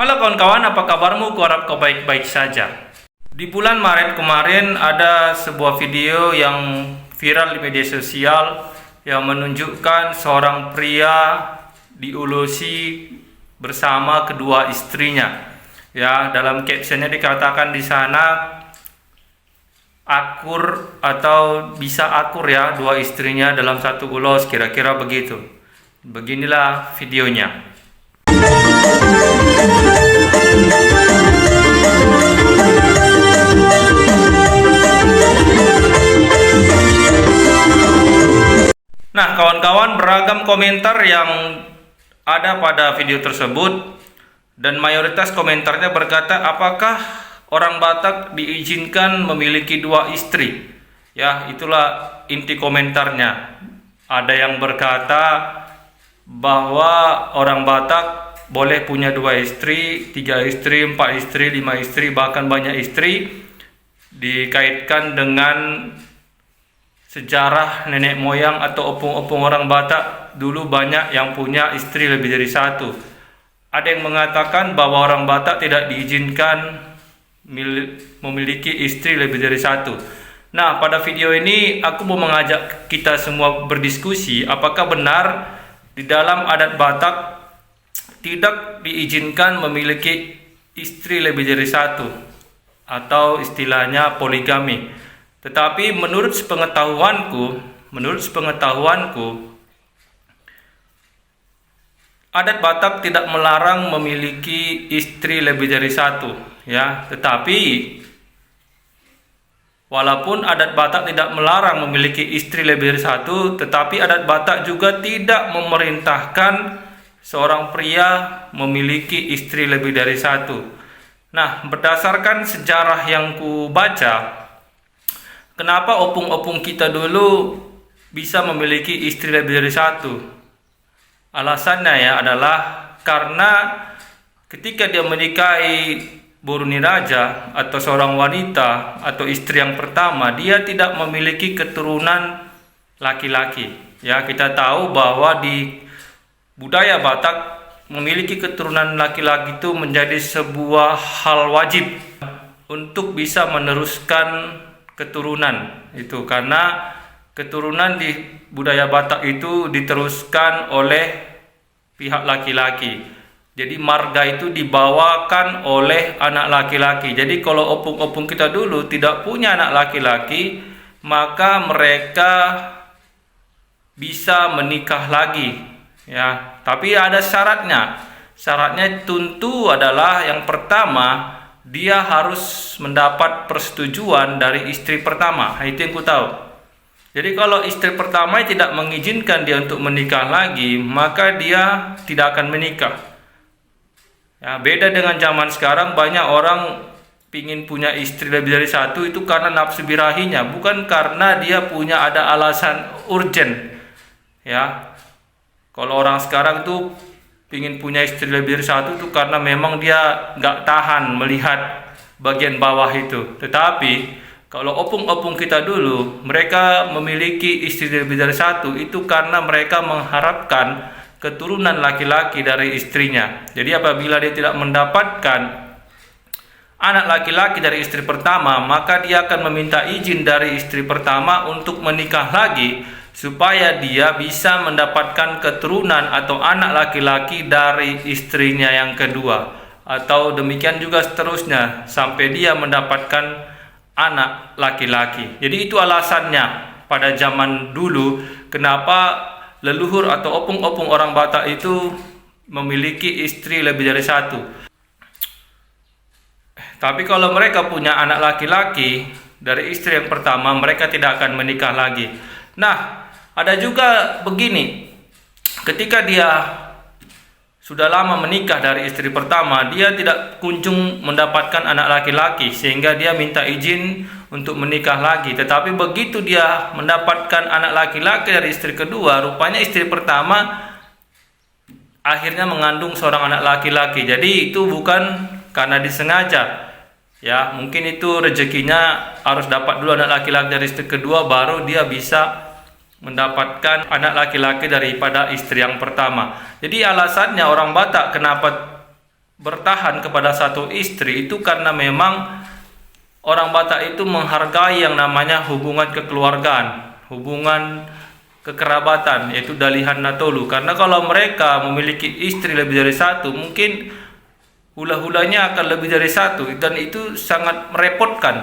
Halo kawan-kawan, apa kabarmu? Kuharap kau baik-baik saja. Di bulan Maret kemarin ada sebuah video yang viral di media sosial yang menunjukkan seorang pria diulusi bersama kedua istrinya. Ya, dalam captionnya dikatakan di sana akur atau bisa akur ya dua istrinya dalam satu ulos, kira-kira begitu. Beginilah videonya. Nah, kawan-kawan, beragam komentar yang ada pada video tersebut dan mayoritas komentarnya berkata, apakah orang Batak diizinkan memiliki dua istri? Ya, itulah inti komentarnya. Ada yang berkata bahwa orang Batak boleh punya dua istri, tiga istri, empat istri, lima istri, bahkan banyak istri, dikaitkan dengan sejarah nenek moyang atau opung-opung orang Batak dulu banyak yang punya istri lebih dari satu. Ada yang mengatakan bahwa orang Batak tidak diizinkan memiliki istri lebih dari satu. Nah, pada video ini aku mau mengajak kita semua berdiskusi apakah benar di dalam adat Batak tidak diizinkan memiliki istri lebih dari satu atau istilahnya poligami. Tetapi menurut sepengetahuanku, adat Batak tidak melarang memiliki istri lebih dari satu, ya. Tetapi walaupun adat Batak tidak melarang memiliki istri lebih dari satu, tetapi adat Batak juga tidak memerintahkan seorang pria memiliki istri lebih dari satu. Nah, berdasarkan sejarah yang ku baca, kenapa opung-opung kita dulu bisa memiliki istri lebih dari satu? Alasannya ya adalah karena ketika dia menikahi Boruni Raja atau seorang wanita atau istri yang pertama, dia tidak memiliki keturunan laki-laki. Ya, kita tahu bahwa di budaya Batak memiliki keturunan laki-laki itu menjadi sebuah hal wajib untuk bisa meneruskan keturunan itu, karena keturunan di budaya Batak itu diteruskan oleh pihak laki-laki. Jadi marga itu dibawakan oleh anak laki-laki. Jadi kalau opung-opung kita dulu tidak punya anak laki-laki, maka mereka bisa menikah lagi, ya. Tapi ada syaratnya. Syaratnya tentu adalah yang pertama, dia harus mendapat persetujuan dari istri pertama. Itu yang ku tahu. Jadi kalau istri pertama tidak mengizinkan dia untuk menikah lagi, maka dia tidak akan menikah. Ya, beda dengan zaman sekarang, banyak orang pingin punya istri lebih dari satu itu karena nafsu birahinya, bukan karena dia punya ada alasan urgent. Ya, kalau orang sekarang tuh pingin punya istri lebih dari satu itu karena memang dia nggak tahan melihat bagian bawah itu. Tetapi kalau opung-opung kita dulu, mereka memiliki istri lebih dari satu itu karena mereka mengharapkan keturunan laki-laki dari istrinya. Jadi apabila dia tidak mendapatkan anak laki-laki dari istri pertama, maka dia akan meminta izin dari istri pertama untuk menikah lagi, supaya dia bisa mendapatkan keturunan atau anak laki-laki dari istrinya yang kedua, atau demikian juga seterusnya sampai dia mendapatkan anak laki-laki. Jadi itu alasannya pada zaman dulu kenapa leluhur atau opung-opung orang Batak itu memiliki istri lebih dari satu. Tapi kalau mereka punya anak laki-laki dari istri yang pertama, mereka tidak akan menikah lagi. Nah, ada juga begini, ketika dia sudah lama menikah dari istri pertama, dia tidak kunjung mendapatkan anak laki-laki sehingga dia minta izin untuk menikah lagi. Tetapi begitu dia mendapatkan anak laki-laki dari istri kedua, rupanya istri pertama akhirnya mengandung seorang anak laki-laki. Jadi itu bukan karena disengaja. Ya, mungkin itu rezekinya harus dapat dulu anak laki-laki dari istri kedua, baru dia bisa mendapatkan anak laki-laki daripada istri yang pertama. Jadi alasannya orang Batak kenapa bertahan kepada satu istri itu karena memang orang Batak itu menghargai yang namanya hubungan kekeluargaan, hubungan kekerabatan, yaitu dalihan natolu. Karena kalau mereka memiliki istri lebih dari satu, mungkin hula-hulanya akan lebih dari satu, dan itu sangat merepotkan.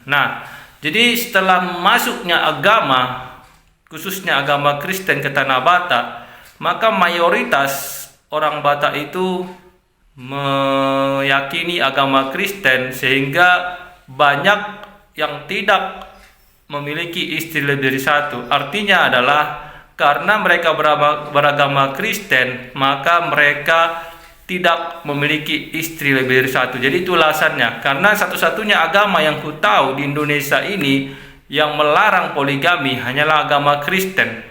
Nah, jadi setelah masuknya agama, khususnya agama Kristen ke tanah Batak, maka mayoritas orang Batak itu meyakini agama Kristen, sehingga banyak yang tidak memiliki istri lebih dari satu. Artinya adalah karena mereka beragama Kristen, maka mereka tidak memiliki istri lebih dari satu. Jadi itu alasannya. Karena satu-satunya agama yang ku tahu di Indonesia ini yang melarang poligami hanyalah agama Kristen.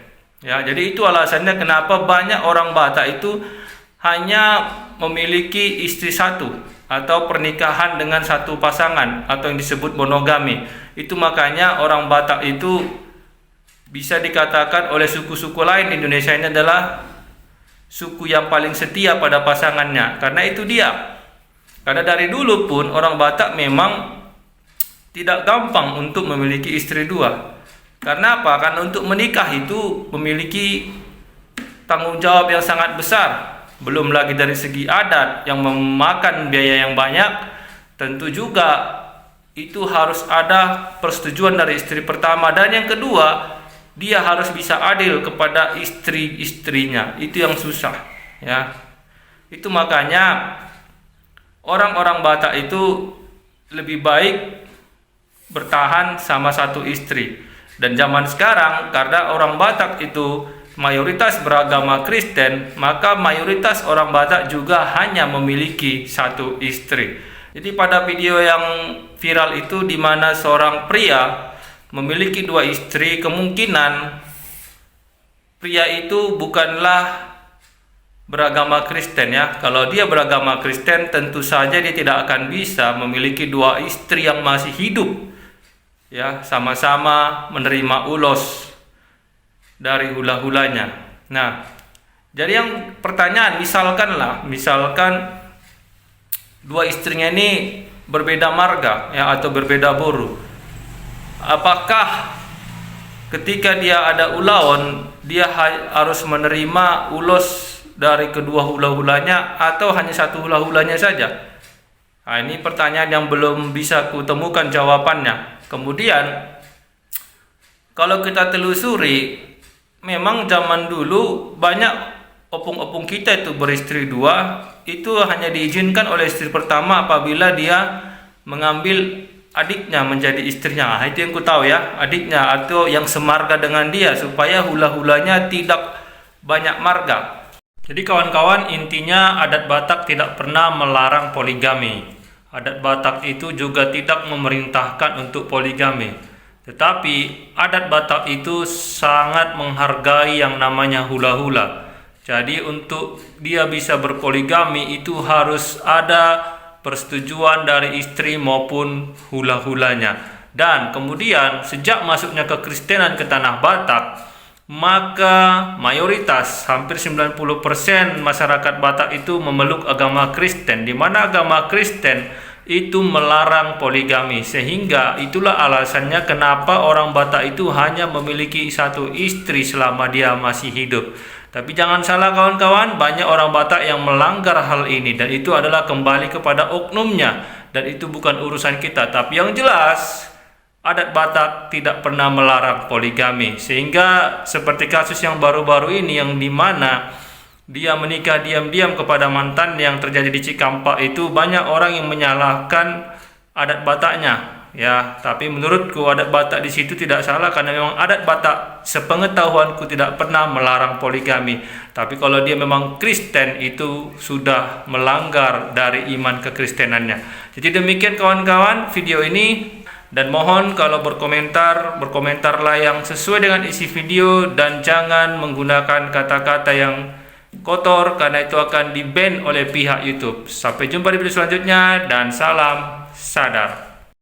Ya, jadi itu alasannya kenapa banyak orang Batak itu hanya memiliki istri satu atau pernikahan dengan satu pasangan atau yang disebut monogami. Itu makanya orang Batak itu bisa dikatakan oleh suku-suku lain di Indonesia ini adalah suku yang paling setia pada pasangannya. Karena itu dia. Karena dari dulu pun orang Batak memang tidak gampang untuk memiliki istri dua. Karena apa? Karena untuk menikah itu memiliki tanggung jawab yang sangat besar. Belum lagi dari segi adat yang memakan biaya yang banyak. Tentu juga itu harus ada persetujuan dari istri pertama. Dan yang kedua, dia harus bisa adil kepada istri-istrinya. Itu yang susah, ya. Itu makanya orang-orang Batak itu lebih baik bertahan sama satu istri. Dan zaman sekarang karena orang Batak itu mayoritas beragama Kristen, maka mayoritas orang Batak juga hanya memiliki satu istri. Jadi pada video yang viral itu di mana seorang pria memiliki dua istri, kemungkinan pria itu bukanlah beragama Kristen, ya. Kalau dia beragama Kristen, tentu saja dia tidak akan bisa memiliki dua istri yang masih hidup, ya, sama-sama menerima ulos dari hula-hulanya. Nah, jadi yang pertanyaan, misalkan dua istrinya ini berbeda marga, ya, atau berbeda boru. Apakah ketika dia ada ulaon, dia harus menerima ulos dari kedua hula-hulanya atau hanya satu hula-hulanya saja? Nah, ini pertanyaan yang belum bisa kutemukan jawabannya. Kemudian kalau kita telusuri, memang zaman dulu banyak opung-opung kita itu beristri dua, itu hanya diizinkan oleh istri pertama apabila dia mengambil adiknya menjadi istrinya. Nah, itu yang ku tahu, ya, adiknya atau yang semarga dengan dia, supaya hula-hulanya tidak banyak marga. Jadi kawan-kawan, intinya adat Batak tidak pernah melarang poligami. Adat Batak itu juga tidak memerintahkan untuk poligami. Tetapi adat Batak itu sangat menghargai yang namanya hula-hula. Jadi untuk dia bisa berpoligami itu harus ada persetujuan dari istri maupun hula-hulanya. Dan kemudian sejak masuknya kekristenan ke tanah Batak, maka mayoritas hampir 90% masyarakat Batak itu memeluk agama Kristen, di mana agama Kristen itu melarang poligami. Sehingga itulah alasannya kenapa orang Batak itu hanya memiliki satu istri selama dia masih hidup. Tapi jangan salah kawan-kawan, banyak orang Batak yang melanggar hal ini, dan itu adalah kembali kepada oknumnya, dan itu bukan urusan kita. Tapi yang jelas adat Batak tidak pernah melarang poligami. Sehingga seperti kasus yang baru-baru ini, yang dimana dia menikah diam-diam kepada mantan yang terjadi di Cikampak, itu banyak orang yang menyalahkan adat Bataknya, ya. Tapi menurutku adat Batak di situ tidak salah, karena memang adat Batak sepengetahuanku tidak pernah melarang poligami. Tapi kalau dia memang Kristen, itu sudah melanggar dari iman kekristenannya. Jadi demikian kawan-kawan video ini. Dan mohon kalau berkomentarlah yang sesuai dengan isi video, dan jangan menggunakan kata-kata yang kotor, karena itu akan di-ban oleh pihak YouTube. Sampai jumpa di video selanjutnya, dan salam sadar.